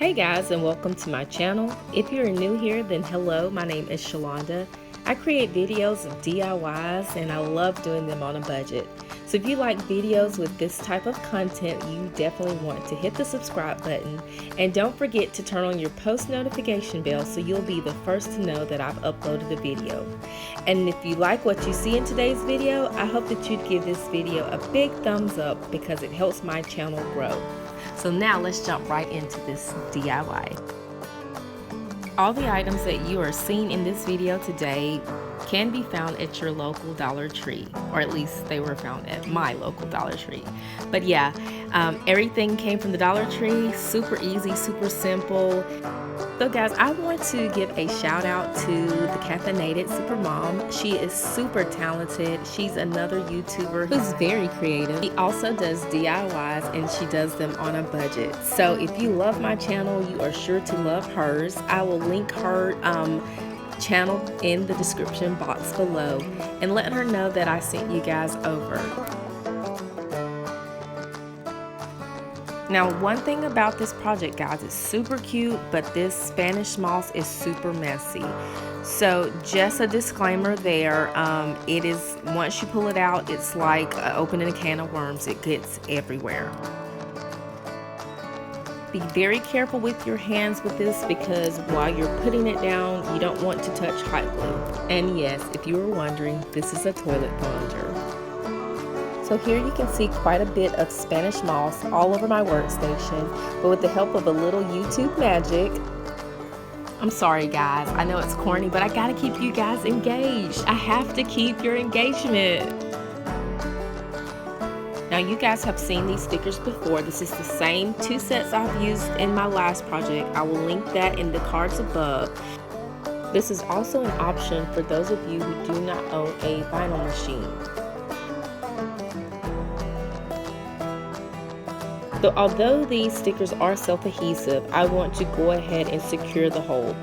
Hey guys, and welcome to my channel. If you're new here, then hello, my name is Shalonda. I create videos of DIYs and I love doing them on a budget. So if you like videos with this type of content, you definitely want to hit the subscribe button, and don't forget to turn on your post notification bell so you'll be the first to know that I've uploaded a video. And if you like what you see in today's video, I hope that you'd give this video a big thumbs up because it helps my channel grow. So now let's jump right into this DIY. All the items that you are seeing in this video today can be found at your local Dollar Tree, or at least they were found at my local Dollar Tree. But yeah, everything came from the Dollar Tree. Super easy, super simple. So guys, I want to give a shout out to the Caffeinated Supermom. She is super talented. She's another YouTuber who's very creative. She also does DIYs and she does them on a budget. So if you love my channel, you are sure to love hers. I will link her channel in the description box below and let her know that I sent you guys over. Now, one thing about this project, guys, it's super cute, but this Spanish moss is super messy. So just a disclaimer there, it is, once you pull it out, it's like opening a can of worms. It gets everywhere. Be very careful with your hands with this because while you're putting it down, you don't want to touch hot glue. And yes, if you were wondering, this is a toilet plunger. So here you can see quite a bit of Spanish moss all over my workstation, but with the help of a little YouTube magic. I'm sorry guys, I know it's corny, but I gotta keep you guys engaged. I have to keep your engagement. Now you guys have seen these stickers before. This is the same two sets I've used in my last project. I will link that in the cards above. This is also an option for those of you who do not own a vinyl machine. So although these stickers are self-adhesive, I want to go ahead and secure the hole.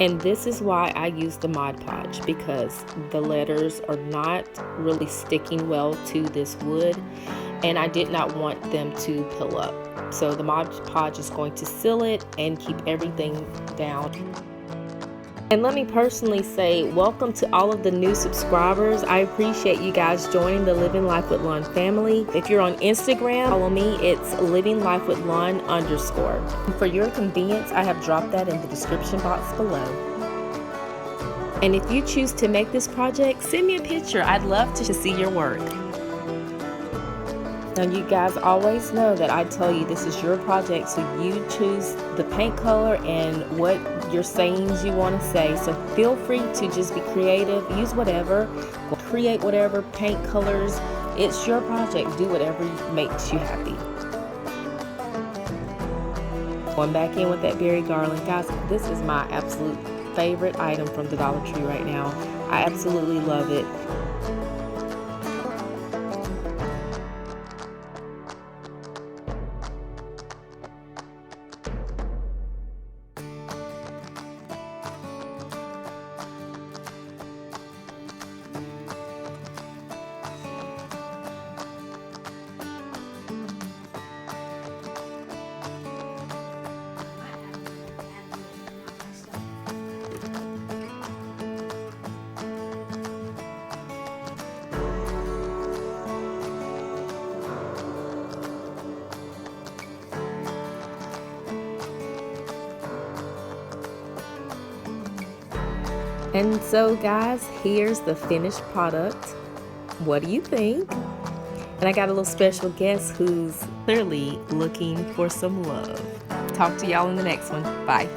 And this is why I use the Mod Podge, because the letters are not really sticking well to this wood and I did not want them to peel up. So the Mod Podge is going to seal it and keep everything down. And let me personally say welcome to all of the new subscribers. I appreciate you guys joining the Living Life with Lon family. If you're on Instagram, follow me. It's livinglifewithlon_. And for your convenience, I have dropped that in the description box below. And if you choose to make this project, send me a picture. I'd love to see your work. Now you guys always know that I tell you this is your project, so you choose the paint color and what your sayings you want to say. So feel free to just be creative, use whatever, create whatever, paint colors. It's your project, do whatever makes you happy. Going back in with that berry garland. Guys, this is my absolute favorite item from the Dollar Tree right now. I absolutely love it. And so guys, here's the finished product. What do you think? And I got a little special guest who's clearly looking for some love. Talk to y'all in the next one. Bye.